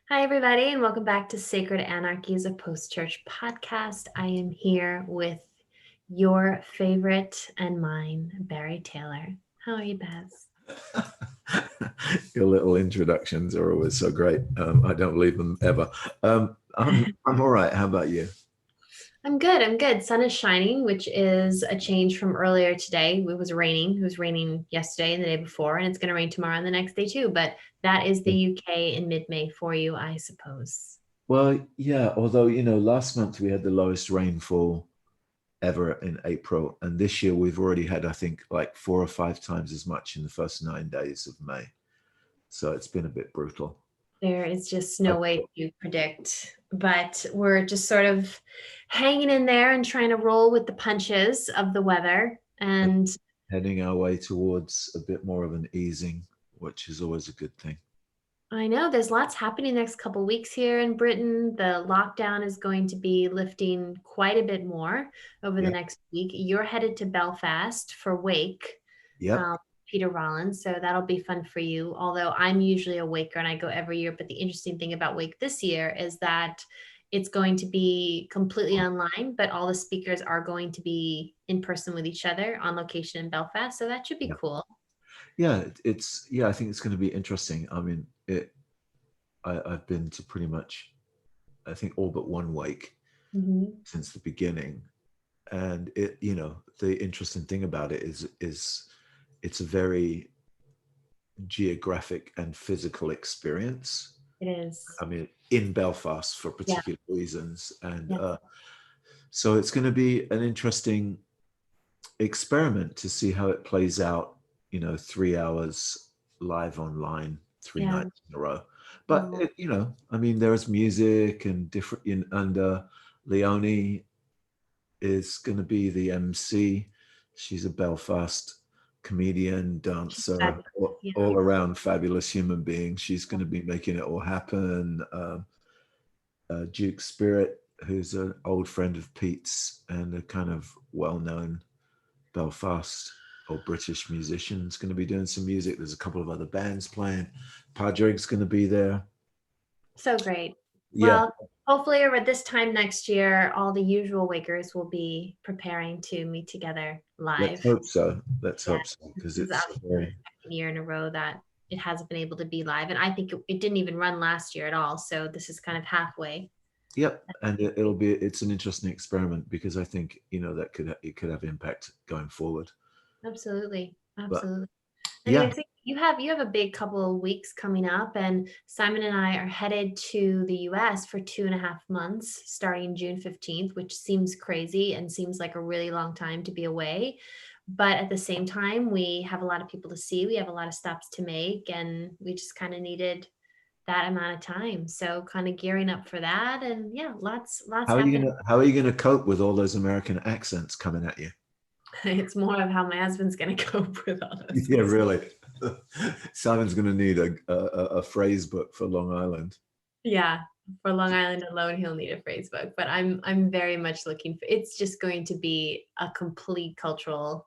Hi, everybody, and welcome back to Sacred Anarchies, a post-church podcast. I am here with your favorite and mine, Barry Taylor. How are you, Baz? Your little introductions are always so great. I don't leave them ever. I'm all right. How about you? I'm good. I'm good. Sun is shining, which is a change from earlier today. It was raining. It was raining yesterday and the day before, and it's going to rain tomorrow and the next day too. But that is the UK in mid-May for you, I suppose. Well, yeah. Although last month we had the lowest rainfall ever in April, and this year we've already had, I think, like 4 or 5 times as much in the first 9 days of May. So it's been a bit brutal. There is just Uh, no way to predict, but we're just sort of hanging in there and trying to roll with the punches of the weather. And Heading our way towards a bit more of an easing, which is always a good thing. I know there's lots happening next couple weeks here in Britain. The lockdown is going to be lifting quite a bit more over the Yeah. next week. You're headed to Belfast for Wake, Yep. um, Peter Rollins, so that'll be fun for you. Although I'm usually a Waker and I go every year, but the interesting thing about Wake this year is that it's going to be completely online, but all the speakers are going to be in person with each other on location in Belfast. So that should be Yeah. cool. Yeah. It's yeah. I think it's going to be interesting. I mean, I've been to pretty much, I think, all but one wake Mhm. since the beginning, and the interesting thing about it is it's a very geographic and physical experience. It is. I mean, in Belfast for Yeah. particular reasons, and Yeah. so it's going to be an interesting experiment to see how it plays out. 3 hours live online, three Yeah. nights in a row. But Oh. I mean, there's music and different. And Leonie is going to be the MC. She's a Belfast comedian, dancer, Fabulous. all around fabulous human being. She's going to be making it all happen. Duke Spirit, who's an old friend of Pete's and a kind of well-known Belfast or British musicians, going to be doing some music. There's a couple of other bands playing. Padraig's going to be there. So great. Yeah, Well, hopefully over this time next year, all the usual Wakers will be preparing to meet together let's live. hope so. Let's Yeah, hope so because this is it's obviously the very second year in a row that it hasn't been able to be live. And I think it didn't even run last year at all. So this is kind of halfway. yep, and it's an interesting experiment because I think that it could have impact going forward. Absolutely. But Absolutely. yeah, Anyway, so you have a big couple of weeks coming up, and Simon and I are headed to the US for 2.5 months, starting June 15th, which seems crazy and seems like a really long time to be away. But at the same time, we have a lot of people to see, we have a lot of stops to make, and we just kind of needed that amount of time. So kind of gearing up for that. And yeah, lots happening. how are you gonna cope with all those American accents coming at you? It's more of how my husband's gonna cope with all this. Yeah, really. Simon's gonna need a phrase book for Long Island. Yeah, for Long Island alone, he'll need a phrase book. But I'm very much looking for. It's just going to be a complete cultural,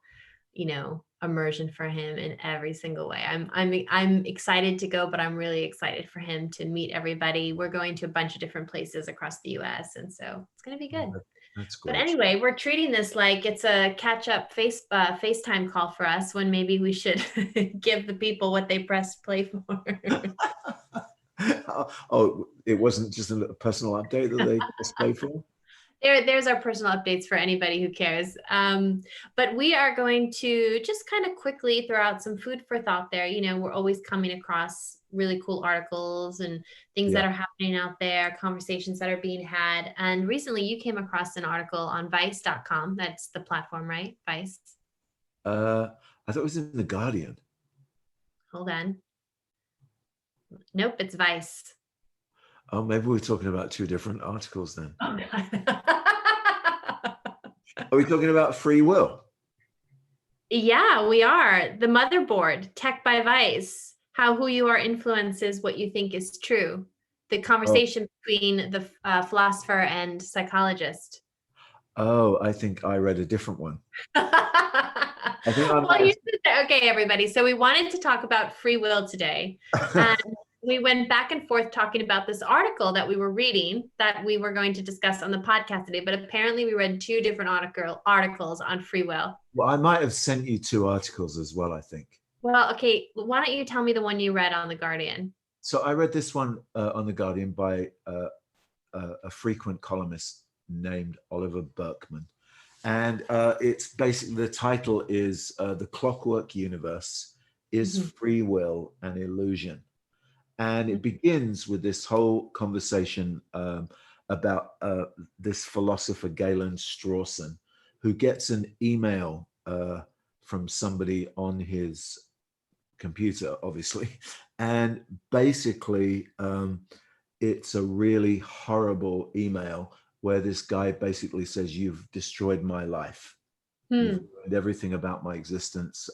immersion for him in every single way. I'm excited to go, but I'm really excited for him to meet everybody. We're going to a bunch of different places across the U.S., and so it's going to be good. That's But great. anyway, we're treating this like it's a catch up FaceTime call for us when maybe we should give the people what they pressed play for. Oh, it wasn't just a personal update that they just pay for? There's our personal updates for anybody who cares. But we are going to just kind of quickly throw out some food for thought there. We're always coming across really cool articles and things Yeah. that are happening out there, conversations that are being had. And recently you came across an article on vice.com. That's the platform, right? Vice. Uh, I thought it was in The Guardian. Hold on. Nope, it's Vice. Oh, maybe we're talking about two different articles then. Oh, God. Are we talking about free will? Yeah, we are. The motherboard, Tech by Vice, how who you are influences what you think is true. The Oh, conversation between the philosopher and psychologist. oh, I think I read a different one. Well, I think I might you should say, okay, everybody. So we wanted to talk about free will today. have. And we went back and forth talking about this article that we were reading that we were going to discuss on the podcast today, but apparently we read two different articles on free will. Well, I might have sent you two articles as well, I think. Well, okay, why don't you tell me the one you read on The Guardian? So I read this one on The Guardian by a frequent columnist named Oliver Burkeman. And it's basically, the title is The Clockwork Universe, Is Free Will an Illusion? And it begins with this whole conversation about this philosopher, Galen Strawson, who gets an email from somebody on his computer, obviously. And basically, it's a really horrible email where this guy basically says, "You've destroyed my life. You've ruined everything about my existence,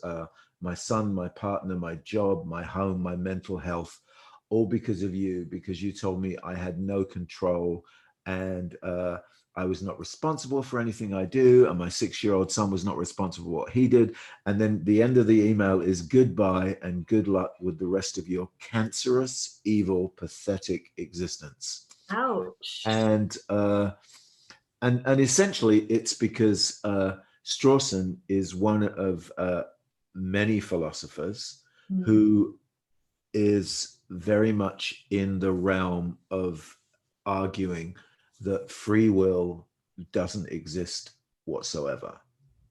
my son, my partner, my job, my home, my mental health, all because of you, because you told me I had no control and I was not responsible for anything I do. And my 6-year-old son was not responsible for what he did." And then the end of the email is, "Goodbye and good luck with the rest of your cancerous, evil, pathetic existence." Ouch. And essentially it's because Strawson is one of many philosophers who is very much in the realm of arguing that free will doesn't exist whatsoever,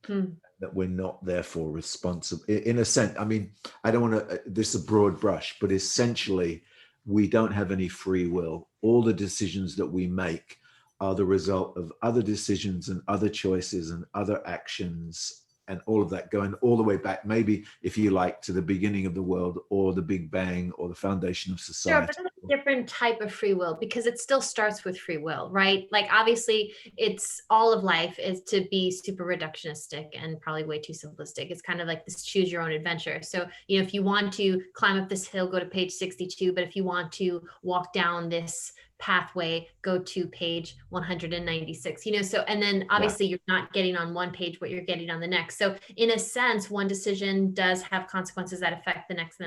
that we're not therefore responsible in a sense. I mean, I don't want to, this is a broad brush, but essentially we don't have any free will. All the decisions that we make are the result of other decisions and other choices and other actions, and all of that going all the way back, maybe, if you like, to the beginning of the world or the Big Bang or the foundation of society. Sure, but that's a different type of free will because it still starts with free will, right? Like obviously it's all of life is to be super reductionistic and probably way too simplistic. It's kind of like this choose your own adventure. So, if you want to climb up this hill, go to page 62, but if you want to walk down this pathway, go to page 196, so, and then obviously you're not getting on one page what you're getting on the next. So in a sense, one decision does have consequences that affect the next,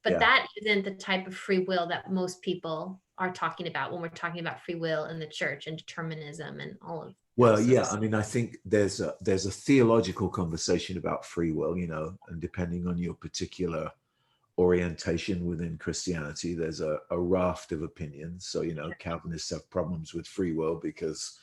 but that isn't the type of free will that most people are talking about when we're talking about free will in the church and determinism and all of. Well, yeah, I mean, I think there's a theological conversation about free will, and depending on your particular orientation within Christianity, there's a raft of opinions. So, Calvinists have problems with free will because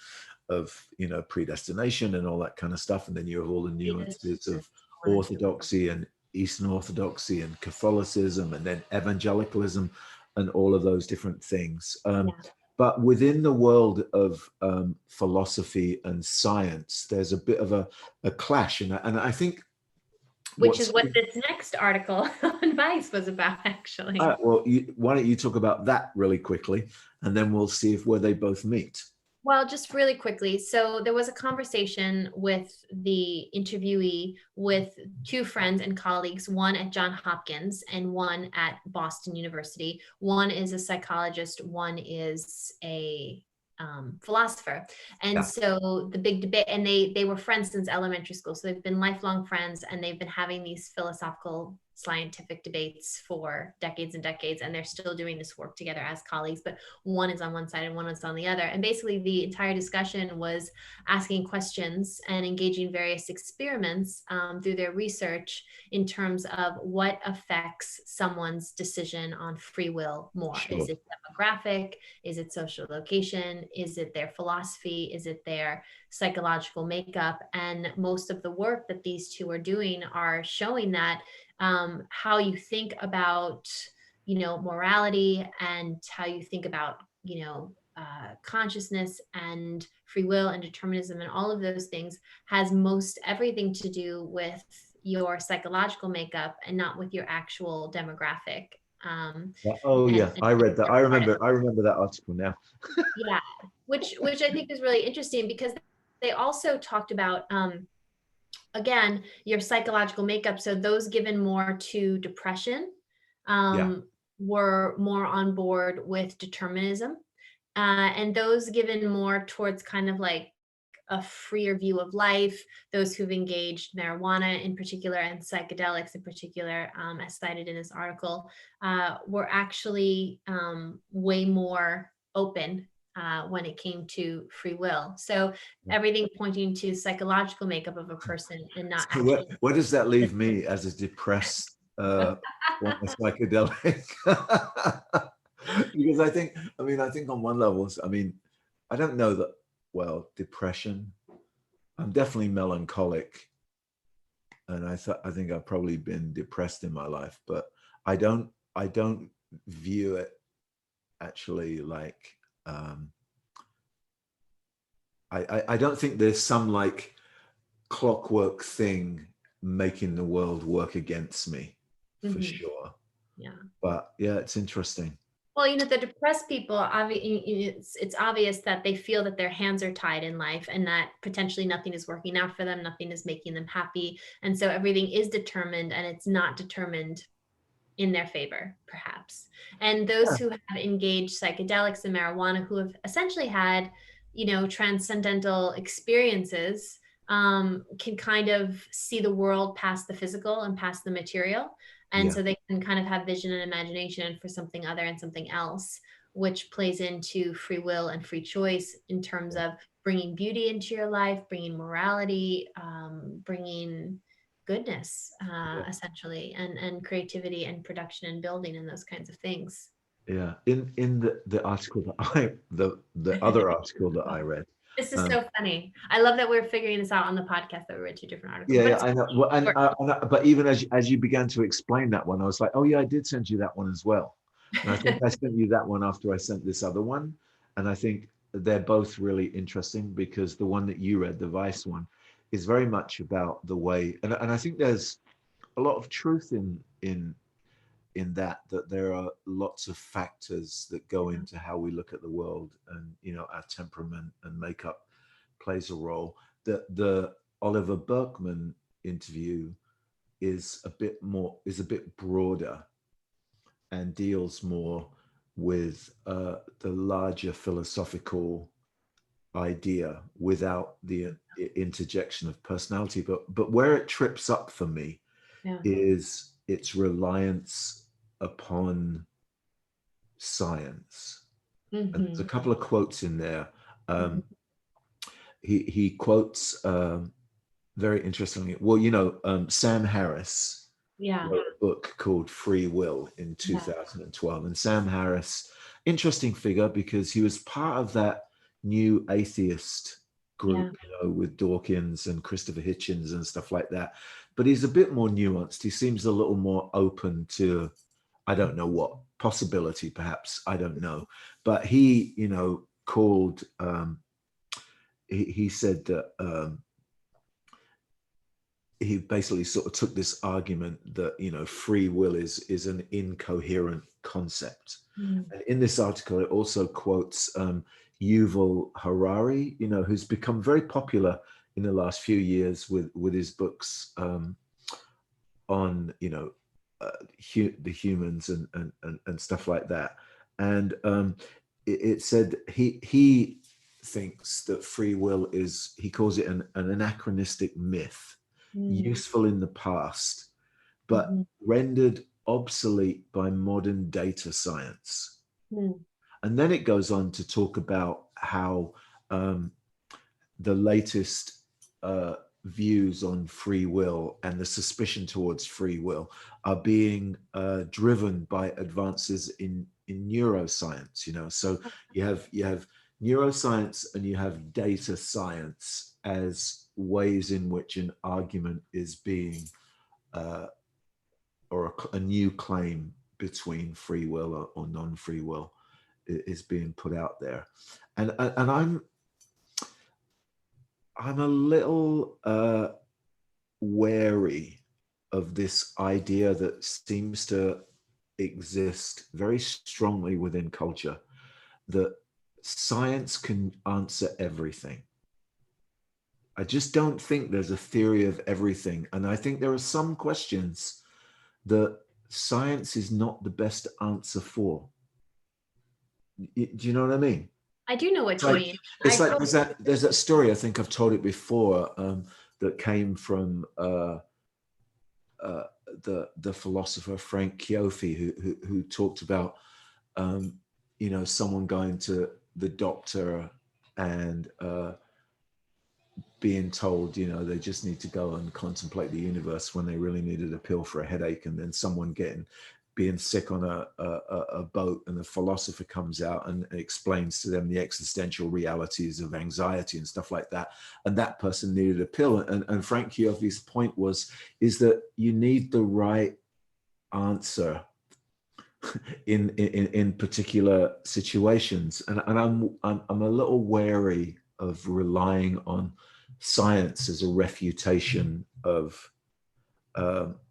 of, predestination and all that kind of stuff. And then you have all the nuances of Orthodoxy and Eastern Orthodoxy and Catholicism and then evangelicalism and all of those different things. But within the world of philosophy and science, there's a bit of a clash. And I think, which is what this next article on Vice was about, actually. Well, why don't you talk about that really quickly, and then we'll see where they both meet. Well, just really quickly. So there was a conversation with the interviewee with two friends and colleagues, one at Johns Hopkins and one at Boston University. One is a psychologist, one is a philosopher. And so the big debate, and they were friends since elementary school. So they've been lifelong friends, and they've been having these philosophical scientific debates for decades and decades, and they're still doing this work together as colleagues, but one is on one side and one is on the other. And basically the entire discussion was asking questions and engaging various experiments through their research in terms of what affects someone's decision on free will more. Is it demographic? Is it social location? Is it their philosophy? Is it their psychological makeup? And most of the work that these two are doing are showing that how you think about, morality and how you think about, consciousness and free will and determinism and all of those things has most everything to do with your psychological makeup and not with your actual demographic. I read that. I remember that article now. Yeah, which I think is really interesting because they also talked about again, your psychological makeup. So those given more to depression were more on board with determinism. And those given more towards kind of like a freer view of life, those who've engaged marijuana in particular and psychedelics in particular, as cited in this article, were actually way more open when it came to free will. So everything pointing to psychological makeup of a person and not So actual. where does that leave me as a depressed on a psychedelic? Because I think on one level, I mean, I don't know that, well, depression, I'm definitely melancholic. And I think I've probably been depressed in my life, but I don't view it actually like, I don't think there's some like clockwork thing making the world work against me for Mhm. sure. Yeah. But yeah, it's interesting. Well, the depressed people, it's obvious that they feel that their hands are tied in life and that potentially nothing is working out for them, nothing is making them happy. And so everything is determined and it's not determined in their favor, perhaps. And those who have engaged psychedelics and marijuana, who have essentially had, transcendental experiences, can kind of see the world past the physical and past the material. And Yeah, so they can kind of have vision and imagination for something other and something else, which plays into free will and free choice in terms yeah, of bringing beauty into your life, bringing morality, bringing goodness, yeah. essentially, and creativity and production and building and those kinds of things. Yeah. In the article that the other article that I read, This is um, so funny. I love that we're figuring this out on the podcast that we read two different articles, yeah, but yeah, it's I know. Well, short. but even as you began to explain that one, I was like, oh yeah, I did send you that one as well. And I think I sent you that one after I sent this other one. And I think they're both really interesting because the one that you read, the Vice one, is very much about the way, and I think there's a lot of truth in that there are lots of factors that go into how we look at the world, and our temperament and makeup plays a role. The Oliver Berkman interview is a bit broader and deals more with the larger philosophical idea without the interjection of personality. But where it trips up for me Yeah. is its reliance upon science. And there's a Hmm. couple of quotes in there. Hmm. Um, he quotes very interestingly. Well, Sam Harris Yeah. wrote a book called Free Will in Yeah. 2012, and Sam Harris, interesting figure because he was part of that new atheist Yeah. group, with Dawkins and Christopher Hitchens and stuff like that. But he's a bit more nuanced. He seems a little more open to, I don't know what possibility, perhaps, I don't know. But he, called. He said that he basically sort of took this argument that free will is an incoherent concept. Mm. And in this article, it also quotes Yuval Harari, who's become very popular in the last few years with his books on the humans and stuff like that. And it said he thinks that free will is, he calls it an anachronistic myth, Mm. useful in the past but Mhm. rendered obsolete by modern data science. Mm. And then it goes on to talk about how um, the latest views on free will and the suspicion towards free will are being driven by advances in neuroscience. So you have neuroscience and you have data science as ways in which an argument is being uh, or a new claim between free will or non-free will is being put out there, and I'm a little wary of this idea that seems to exist very strongly within culture, that science can answer everything. I just don't think there's a theory of everything, and I think there are some questions that science is not the best answer for. Do you know what I mean? I do know what It's like, you mean. I it's like totally. there's that story, I think I've told it before, that came from uh, the philosopher Frank Kyofi, who talked about um, someone going to the doctor and being told, they just need to go and contemplate the universe when they really needed a pill for a headache, and then someone being sick on a boat, and the philosopher comes out and explains to them the existential realities of anxiety and stuff like that, and that person needed a pill. And Frank Kiofi's point is that you need the right answer in particular situations, and I'm a little wary of relying on science as a refutation of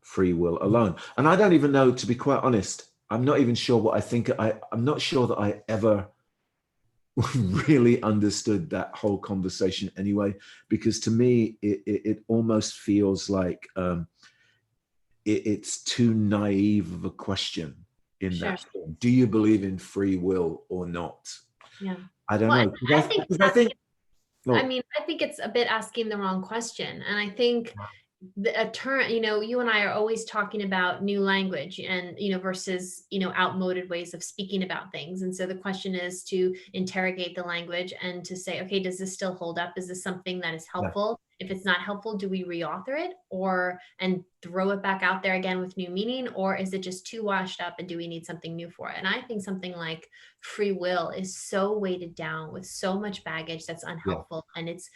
free will alone. And I don't even know, to be quite honest, I'm not even sure what I think. I'm not sure that I ever really understood that whole conversation anyway, because to me it almost feels like it's too naive of a question in Sure. that form. Do you believe in free will or not? Yeah. I don't Well, know. I think Because I think, asking, I well, mean, I think it's a bit asking the wrong question. And I think a term, you and I are always talking about new language and, versus, outmoded ways of speaking about things. And so the question is to interrogate the language and to say, okay, does this still hold up? Is this something that is yeah, helpful? If it's not helpful, do we reauthor it and throw it back out there again with new meaning? Or is it just too washed up and do we need something new for it? And I think something like free will is so weighted down with so much baggage that's yeah, unhelpful. And it's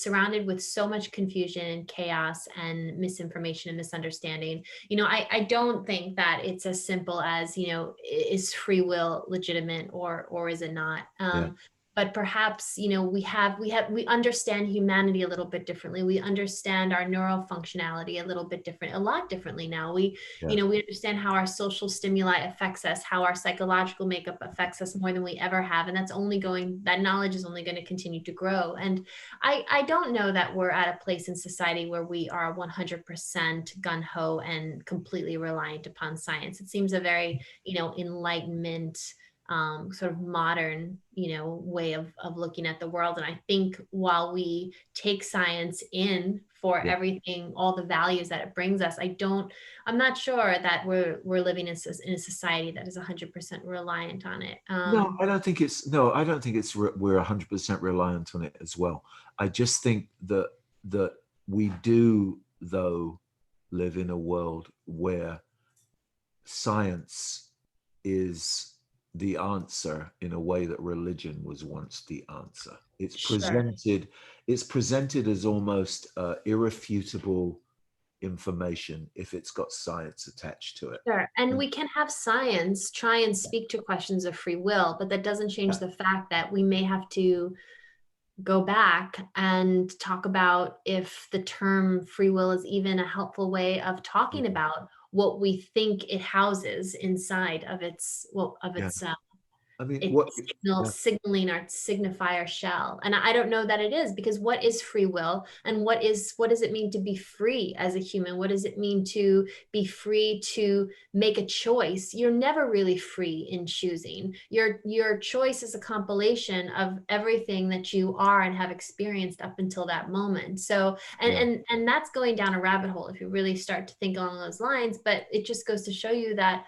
surrounded with so much confusion and chaos and misinformation and misunderstanding. I don't think that it's as simple as, is free will legitimate or is it not? yeah, But perhaps, we understand humanity a little bit differently. We understand our neural functionality a lot differently now. yeah, We understand how our social stimuli affects us, how our psychological makeup affects us more than we ever have. And that knowledge is only going to continue to grow. And I don't know that we're at a place in society where we are 100% gun ho and completely reliant upon science. It seems a very, enlightenment, sort of modern, way of looking at the world. And I think while we take science in for yeah. everything, all the values that it brings us, I'm not sure that we're living in a society that is 100% reliant on it. No, I don't think it's no, I don't think we're 100% reliant on it as well. I just think that we do, though, live in a world where science is the answer in a way that religion was once the answer. Sure. It's presented as almost irrefutable information if it's got science attached to it. Sure. And And we can have science try and speak to questions of free will, but that doesn't change yeah, the fact that we may have to go back and talk about if the term free will is even a helpful way of talking about what we think it houses inside of yeah. its I mean, it's what? Yeah, signaling our signifier shell. And I don't know that it is, because what is free will, and what does it mean to be free as a human? What does it mean to be free to make a choice? You're never really free in choosing. Your choice is a compilation of everything that you are and have experienced up until that moment. So and yeah. and that's going down a rabbit hole if you really start to think along those lines. But it just goes to show you that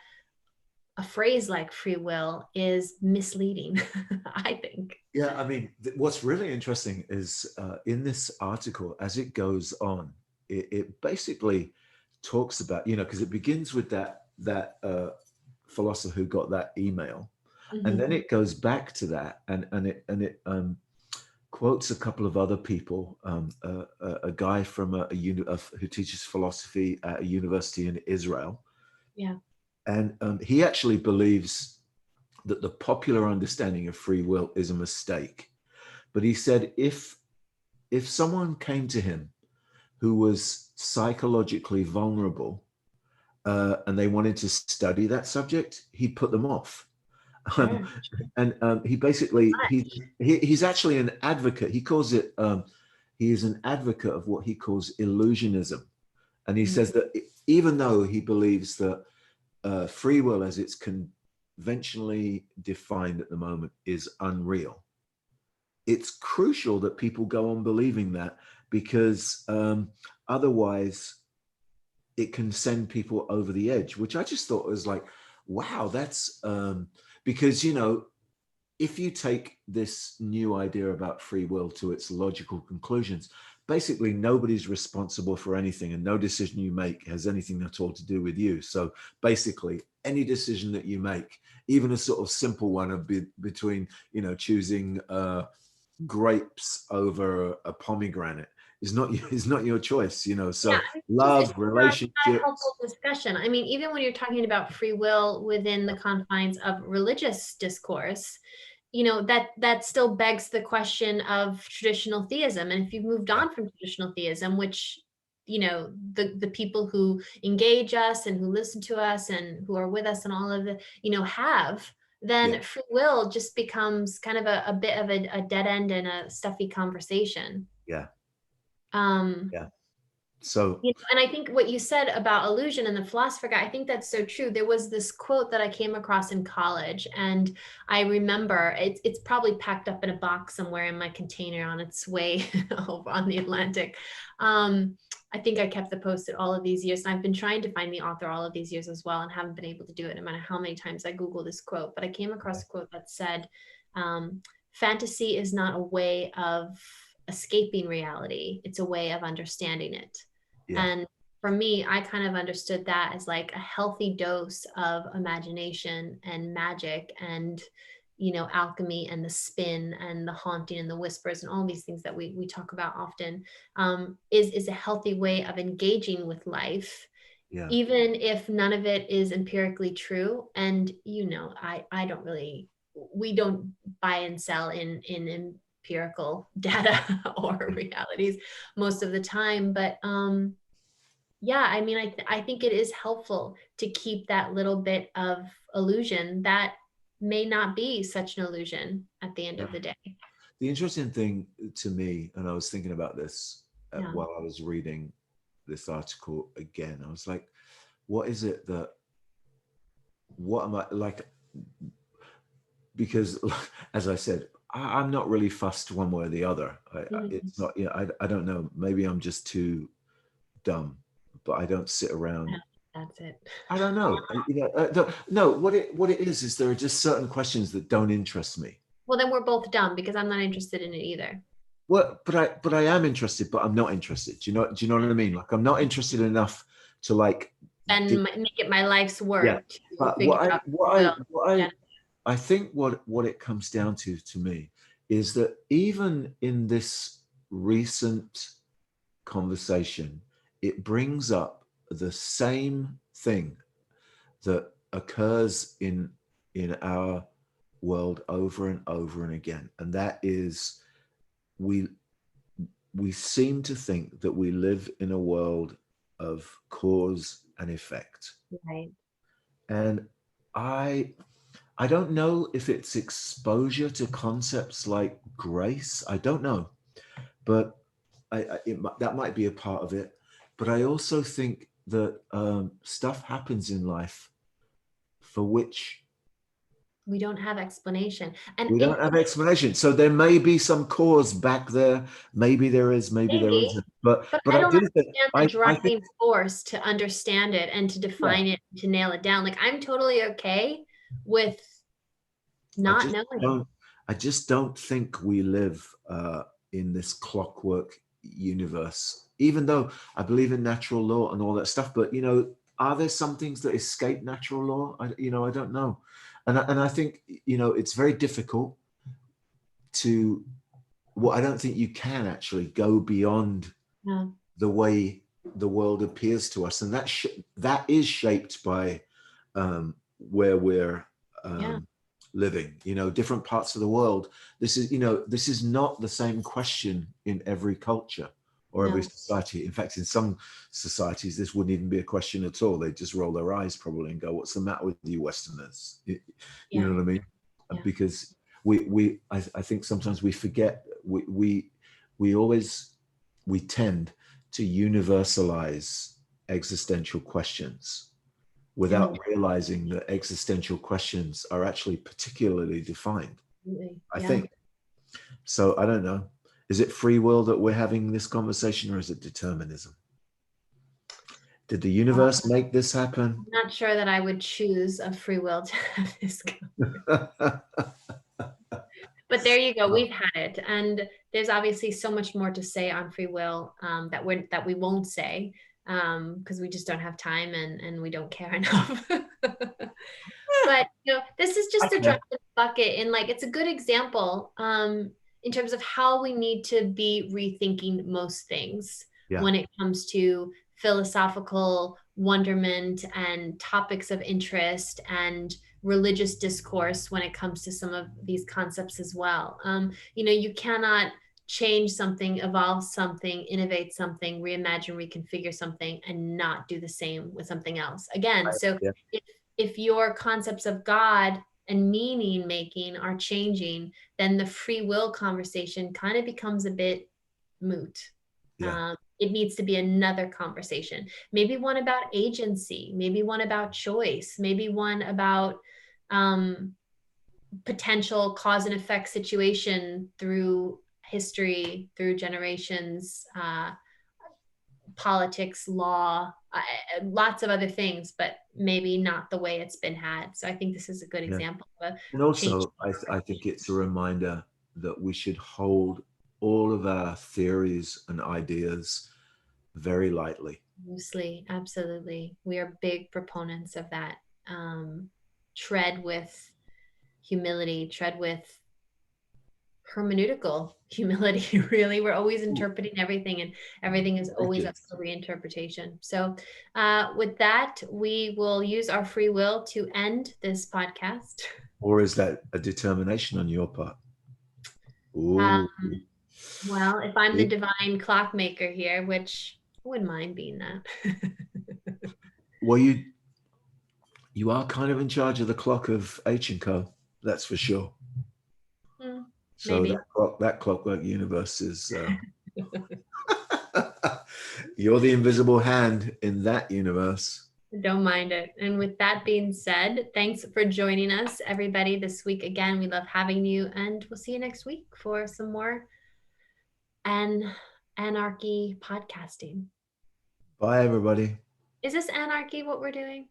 a phrase like free will is misleading, I think. Yeah, I mean, what's really interesting is in this article, as it goes on, it basically talks about, because it begins with that philosopher who got that email, and then Mhm. it goes back to that, and it quotes a couple of other people, a guy from who teaches philosophy at a university in Israel, Yeah, and he actually believes that the popular understanding of free will is a mistake. But he said if someone came to him who was psychologically vulnerable and they wanted to study that subject, he'd put them off. Um, sure. and he basically Much. he's actually an advocate. He calls it he is an advocate of what he calls illusionism, and he Mm, says that even though he believes that free will, as it's conventionally defined at the moment, is unreal, it's crucial that people go on believing that, because otherwise it can send people over the edge, which I just thought was like, wow, that's because, you know, if you take this new idea about free will to its logical conclusions, basically nobody's responsible for anything, and no decision you make has anything at all to do with you. So basically, any decision that you make, even a sort of simple one of between, you know, choosing grapes over a pomegranate, is not your choice, you know. Yeah, So I mean, it's love, not a helpful relationships. discussion. I mean, even when you're talking about free will within the confines of religious discourse, you know, that still begs the question of traditional theism. And if you've moved Yeah, on from traditional theism, which, you know, the people who engage us and who listen to us and who are with us and all of the, you know, have, yeah, then free will just becomes kind of a bit of a dead end and a stuffy conversation. yeah, Um, yeah. So you know, and I think what you said about illusion and the philosopher guy, I think that's so true. There was this quote that I came across in college, and I remember it's probably packed up in a box somewhere in my container on its way over on the Atlantic. I think I kept the post-it all of these years, and I've been trying to find the author all of these years as well, and haven't been able to do it no matter how many times I Google this quote. But I came across a quote that said, fantasy is not a way of escaping reality, it's a way of understanding it. yeah, And for me, I kind of understood that as like a healthy dose of imagination and magic and, you know, alchemy and the spin and the haunting and the whispers and all these things that we talk about often, is a healthy way of engaging with life, yeah, even if none of it is empirically true. And, you know, I don't really, we don't buy and sell in empirical data or yeah, realities most of the time. But yeah, I mean, I think it is helpful to keep that little bit of illusion that may not be such an illusion at the end yeah. of the day. The interesting thing to me, and I was thinking about this Yeah. while I was reading this article again, I was like, what is it that, what am I like? Because as I said, I'm not really fussed one way or the other. Mhm. It's not, you know, I don't know. Maybe I'm just too dumb, but I don't sit Yeah, around. that's it. I don't know. You know, no. What it is there are just certain questions that don't interest me. Well, then we're both dumb because I'm not interested in it either. Well, but I am interested, but I'm not interested. Do you know what I mean? Like I'm not interested enough to like, And make it my life's yeah. work to But figure out the will. Yeah. I think what it comes down to me is that even in this recent conversation, it brings up the same thing that occurs in our world over and over and again, and that is we we seem to think that we live in a world of cause and effect. Right. And I I don't know if it's exposure to concepts like grace. I don't know, but that might be a part of it. But I also think that stuff happens in life for which We don't have explanation. And we in don't have explanation. So there may be some cause back there. Maybe there is. Maybe there maybe, isn't. but But I I don't do think understand the I think driving force to understand it and to yeah. define it, to nail it down. Like I'm totally okay with I not just knowing. don't. I just don't think we live in this clockwork universe. Even though I believe in natural law and all that stuff, but you know, are there some things that escape natural law? You know, I don't know, and I think you know it's very difficult to. Well, I don't think you can actually go beyond Yeah. the way the world appears to us, and that is shaped by where we're Yeah. um, living. You know, different parts of the world. This is, you know, this is not the same question in every culture or every No. society. In fact, in some societies, this wouldn't even be a question at all. They just roll their eyes probably and go, "What's the matter with you, Westerners?" You know Yeah. what I mean? Yeah. Because I think sometimes we forget. We always we tend to universalize existential questions without And realizing that existential questions are actually particularly defined, I yeah. think. So I don't know. Is it free will that we're having this conversation, or is it determinism? Did the universe make this happen? I'm not sure that I would choose a free will to have this go. But there you go. We've had it, and there's obviously so much more to say on free will that we won't say because we just don't have time and we don't care enough. But this is just a drop in the bucket, and like it's a good example in terms of how we need to be rethinking most things when it comes to philosophical wonderment and topics of interest and religious discourse when it comes to some of these concepts as well. You cannot change something, evolve something, innovate something, reimagine, reconfigure something, and not do the same with something else. Again, so if your concepts of God and meaning making are changing, then the free will conversation kind of becomes a bit moot. It needs to be another conversation, maybe one about agency, maybe one about choice, maybe one about potential cause and effect situation through history, through generations, politics, law, lots of other things, but maybe not the way it's been had. So I think this is a good example of a and also I think it's a reminder that we should hold all of our theories and ideas very lightly. Loosely, absolutely. We are big proponents of that. Tread with humility, tread with hermeneutical humility. Really, we're always interpreting everything, and everything is always up for reinterpretation. So with that, we will use our free will to end this podcast. Or is that a determination on your part? Ooh. Well, if I'm the divine clockmaker here, which I wouldn't mind being that. Well, you are kind of in charge of the clock of H&Co, that's for sure. So maybe. that clockwork universe is you're the invisible hand in that universe. Don't mind it. And with that being said, thanks for joining us, everybody, this week. Again, we love having you, and we'll see you next week for some more anarchy podcasting. Bye, everybody. Is this anarchy what we're doing?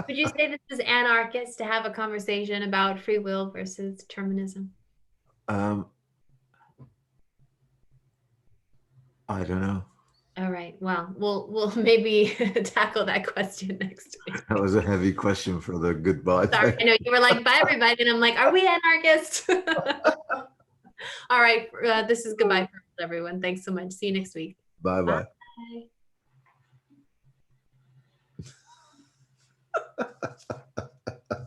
Would you say this is anarchist to have a conversation about free will versus determinism? I don't know. All right. Well, we'll maybe tackle that question next week. That was a heavy question for the goodbye. Sorry, I know you were like, bye, everybody. And I'm like, are we anarchists? All right. This is goodbye for everyone. Thanks so much. See you next week. Bye-bye. Bye.